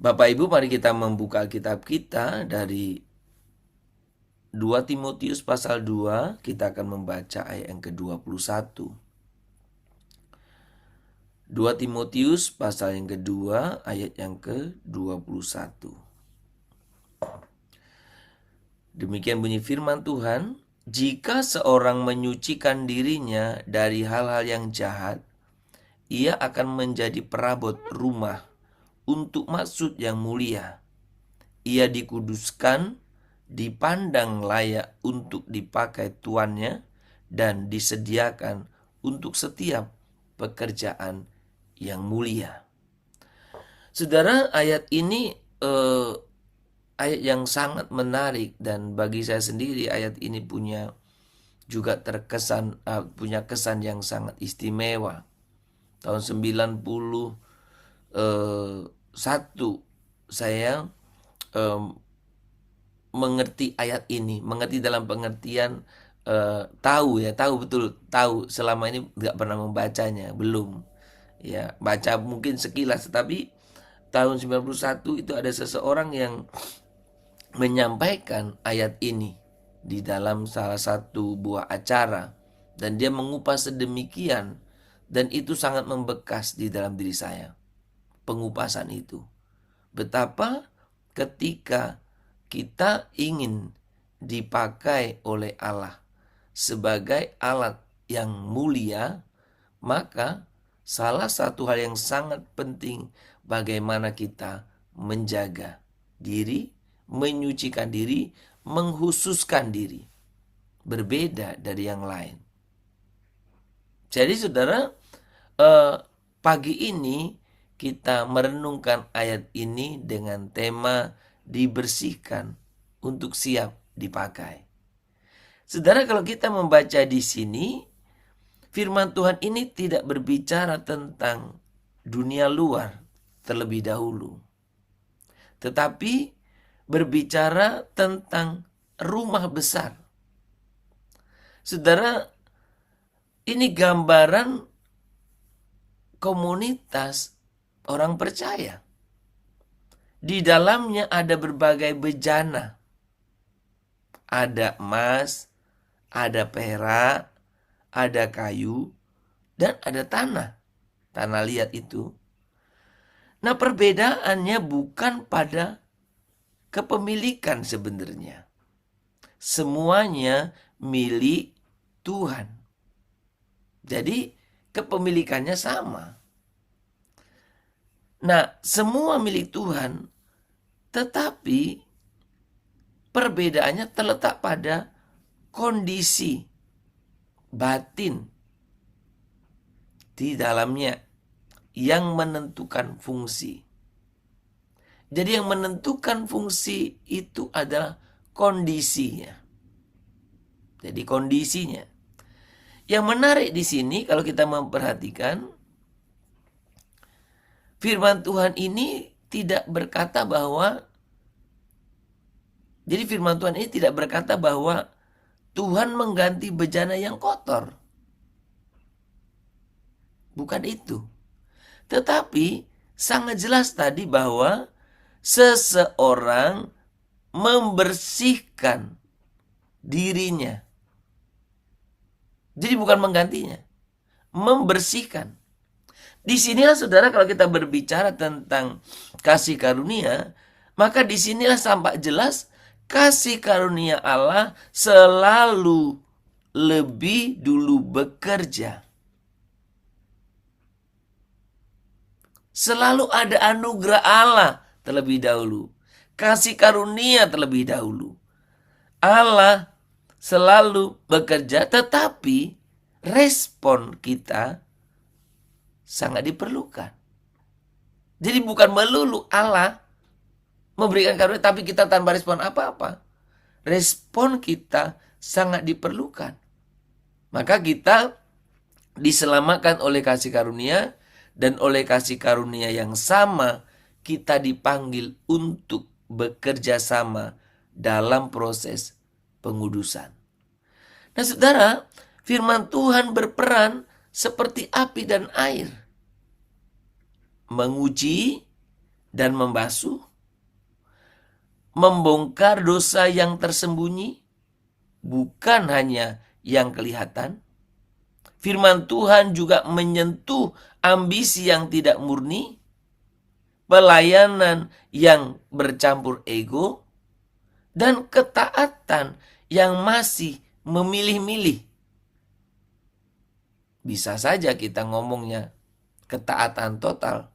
Bapak Ibu, mari kita membuka kitab kita dari 2 Timotius pasal 2, kita akan membaca ayat yang ke-21. 2 Timotius pasal yang kedua, ayat yang ke-21. Demikian bunyi firman Tuhan, jika seorang menyucikan dirinya dari hal-hal yang jahat, ia akan menjadi perabot rumah untuk maksud yang mulia. Ia dikuduskan, dipandang layak untuk dipakai tuannya, dan disediakan untuk setiap pekerjaan yang mulia. Saudara, ayat ini ayat yang sangat menarik, dan bagi saya sendiri ayat ini punya kesan yang sangat istimewa. Tahun 91 saya mengerti ayat ini, mengerti dalam pengertian tahu betul, tahu, selama ini nggak pernah membacanya, belum. Ya, baca mungkin sekilas, tetapi tahun 91 itu ada seseorang yang menyampaikan ayat ini di dalam salah satu buah acara, dan dia mengupas sedemikian, dan itu sangat membekas di dalam diri saya. Pengupasan itu, betapa ketika kita ingin dipakai oleh Allah sebagai alat yang mulia, maka salah satu hal yang sangat penting bagaimana kita menjaga diri, menyucikan diri, menghususkan diri, berbeda dari yang lain. Jadi saudara, pagi ini kita merenungkan ayat ini dengan tema dibersihkan untuk siap dipakai. Saudara, kalau kita membaca di sini, firman Tuhan ini tidak berbicara tentang dunia luar terlebih dahulu, tetapi berbicara tentang rumah besar. Saudara, ini gambaran komunitas orang percaya. Di dalamnya ada berbagai bejana. Ada emas, ada perak, ada kayu, dan ada tanah. Tanah liat itu. Nah, perbedaannya bukan pada kepemilikan sebenarnya. Semuanya milik Tuhan. Jadi kepemilikannya sama. Nah, semua milik Tuhan, tetapi perbedaannya terletak pada kondisi batin di dalamnya yang menentukan fungsi. Jadi yang menentukan fungsi itu adalah kondisinya. Jadi kondisinya. Yang menarik di sini kalau kita memperhatikan, firman Tuhan ini tidak berkata bahwa, jadi firman Tuhan ini tidak berkata bahwa Tuhan mengganti bejana yang kotor. Bukan itu. Tetapi sangat jelas tadi bahwa seseorang membersihkan dirinya. Jadi bukan menggantinya, membersihkan. Disinilah saudara, kalau kita berbicara tentang kasih karunia, maka disinilah tampak jelas kasih karunia Allah selalu lebih dulu bekerja. Selalu ada anugerah Allah terlebih dahulu, kasih karunia terlebih dahulu. Allah selalu bekerja, tetapi respon kita sangat diperlukan. Jadi bukan melulu Allah memberikan karunia tapi kita tanpa respon apa-apa. Respon kita sangat diperlukan. Maka kita diselamatkan oleh kasih karunia, dan oleh kasih karunia yang sama kita dipanggil untuk bekerja sama dalam proses pengudusan. Nah saudara, firman Tuhan berperan seperti api dan air, menguji dan membasuh, membongkar dosa yang tersembunyi, bukan hanya yang kelihatan. Firman Tuhan juga menyentuh ambisi yang tidak murni, pelayanan yang bercampur ego, dan ketaatan yang masih memilih-milih. Bisa saja kita ngomongnya ketaatan total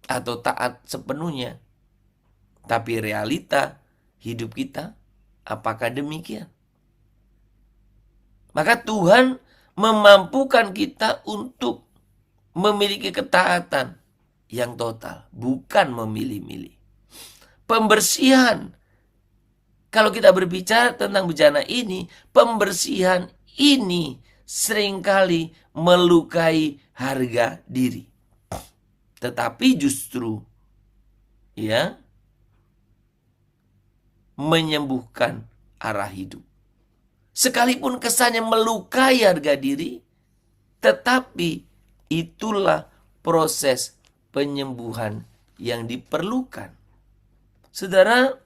atau taat sepenuhnya, tapi realita hidup kita apakah demikian? Maka Tuhan memampukan kita untuk memiliki ketaatan yang total, bukan memilih-milih. Pembersihan, kalau kita berbicara tentang bejana ini, pembersihan ini seringkali melukai harga diri. Tetapi justru menyembuhkan arah hidup. Sekalipun kesannya melukai harga diri, tetapi itulah proses penyembuhan yang diperlukan. Saudara,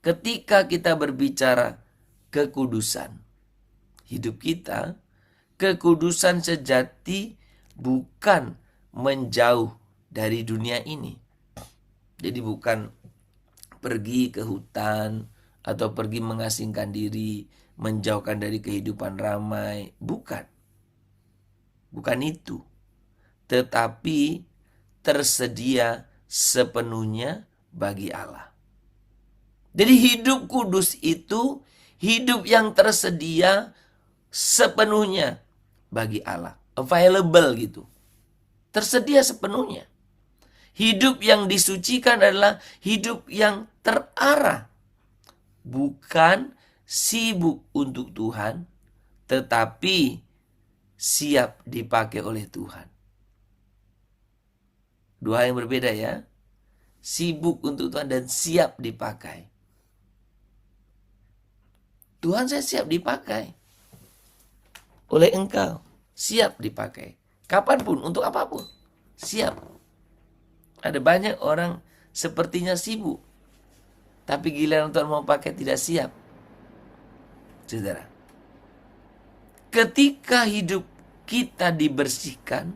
ketika kita berbicara kekudusan, hidup kita, kekudusan sejati bukan menjauh dari dunia ini. Jadi bukan pergi ke hutan atau pergi mengasingkan diri, menjauhkan dari kehidupan ramai. Bukan itu. Tetapi tersedia sepenuhnya bagi Allah. Jadi hidup kudus itu hidup yang tersedia sepenuhnya bagi Allah. Available gitu. Tersedia sepenuhnya. Hidup yang disucikan adalah hidup yang terarah. Bukan sibuk untuk Tuhan, tetapi siap dipakai oleh Tuhan. Dua yang berbeda ya. Sibuk untuk Tuhan dan siap dipakai. Tuhan, saya siap dipakai oleh Engkau. Siap dipakai. Kapanpun, untuk apapun. Siap. Ada banyak orang sepertinya sibuk, tapi giliran Tuhan mau pakai tidak siap. Saudara, ketika hidup kita dibersihkan,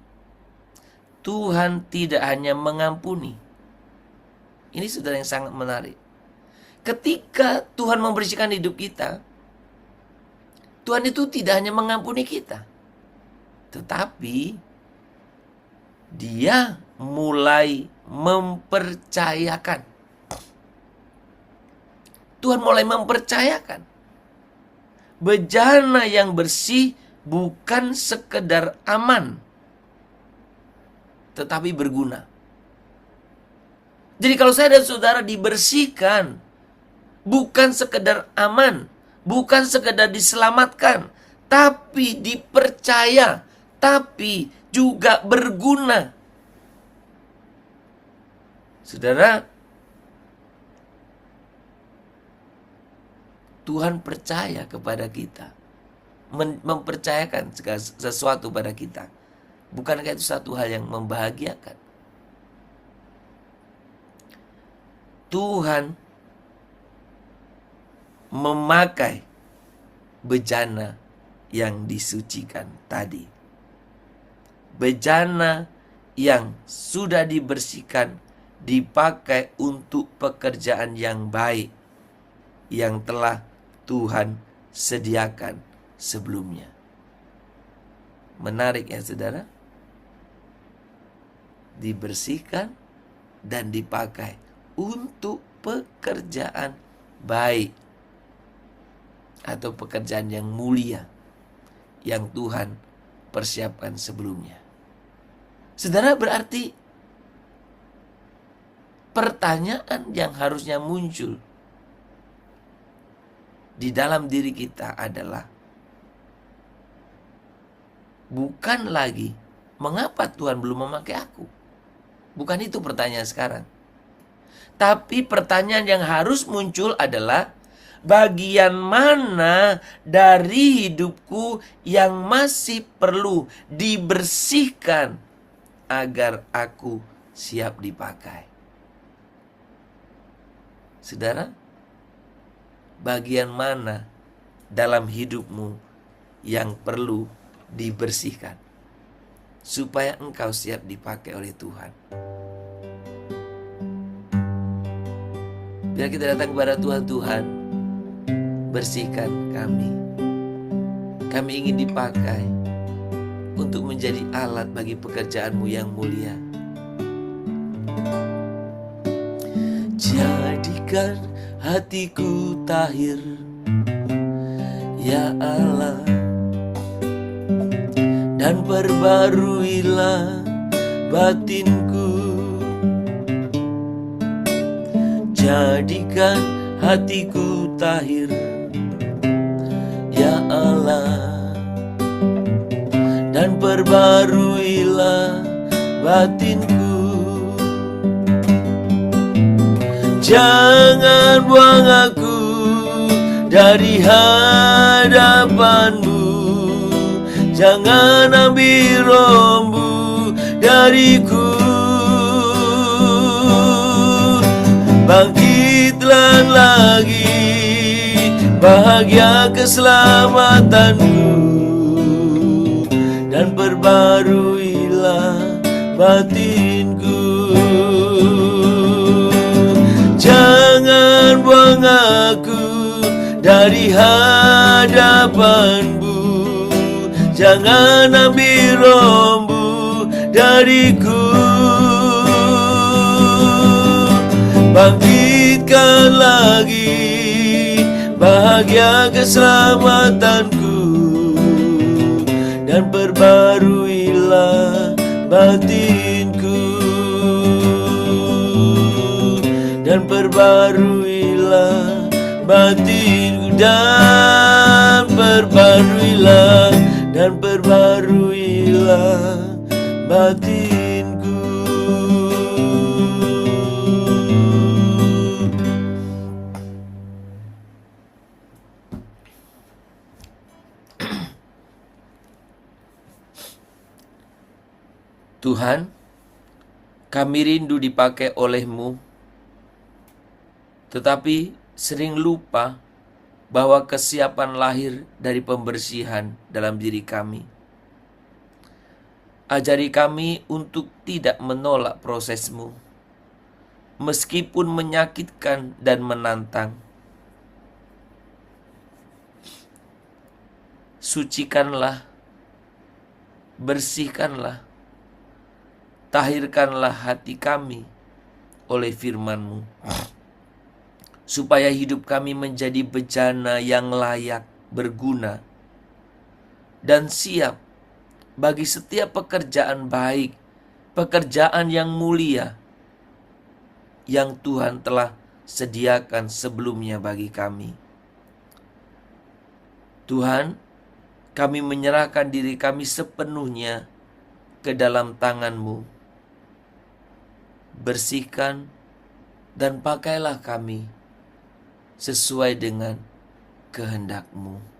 Tuhan tidak hanya mengampuni. Ini saudara yang sangat menarik. Ketika Tuhan membersihkan hidup kita, Tuhan itu tidak hanya mengampuni kita, tetapi Dia mulai mempercayakan. Tuhan mulai mempercayakan. Bejana yang bersih bukan sekedar aman, tetapi berguna. Jadi kalau saya dan saudara dibersihkan, bukan sekedar aman, bukan sekedar diselamatkan, tapi dipercaya, tapi juga berguna. Saudara, Tuhan percaya kepada kita, mempercayakan sesuatu pada kita. Bukankah itu satu hal yang membahagiakan? Tuhan memakai bejana yang disucikan tadi. Bejana yang sudah dibersihkan dipakai untuk pekerjaan yang baik yang telah Tuhan sediakan sebelumnya. Menarik ya saudara? Dibersihkan dan dipakai untuk pekerjaan baik atau pekerjaan yang mulia yang Tuhan persiapkan sebelumnya. Saudara, berarti pertanyaan yang harusnya muncul di dalam diri kita adalah bukan lagi mengapa Tuhan belum memakai aku. Bukan itu pertanyaan sekarang. Tapi pertanyaan yang harus muncul adalah bagian mana dari hidupku yang masih perlu dibersihkan agar aku siap dipakai. Saudara, bagian mana dalam hidupmu yang perlu dibersihkan supaya engkau siap dipakai oleh Tuhan? Biar kita datang kepada Tuhan, Tuhan, bersihkan kami. Kami ingin dipakai untuk menjadi alat bagi pekerjaan-Mu yang mulia. Jadikan hatiku tahir, ya Allah, dan perbaruilah batinku. Jadikan hatiku tahir, ya Allah, dan perbaruilah batinku. Jangan buang aku dari hadapan-Mu, jangan ambil rohmu dariku. Bangkitlah lagi, bahagia keselamatanku, dan perbaruilah batinku. Jangan buang aku dari hadapan-Mu, jangan ambil rohmu dariku. Bangkitkan lagi, bahagia keselamatanku, dan perbaruilah batinku, dan perbaruilah batinku, dan perbaruilah batinku. Tuhan, kami rindu dipakai oleh-Mu, tetapi sering lupa bahwa kesiapan lahir dari pembersihan dalam diri kami. Ajari kami untuk tidak menolak proses-Mu, meskipun menyakitkan dan menantang. Sucikanlah, bersihkanlah, tahirkanlah hati kami oleh firman-Mu, supaya hidup kami menjadi bejana yang layak, berguna, dan siap bagi setiap pekerjaan baik, pekerjaan yang mulia yang Tuhan telah sediakan sebelumnya bagi kami. Tuhan, kami menyerahkan diri kami sepenuhnya ke dalam tangan-Mu. Bersihkan dan pakailah kami sesuai dengan kehendak-Mu.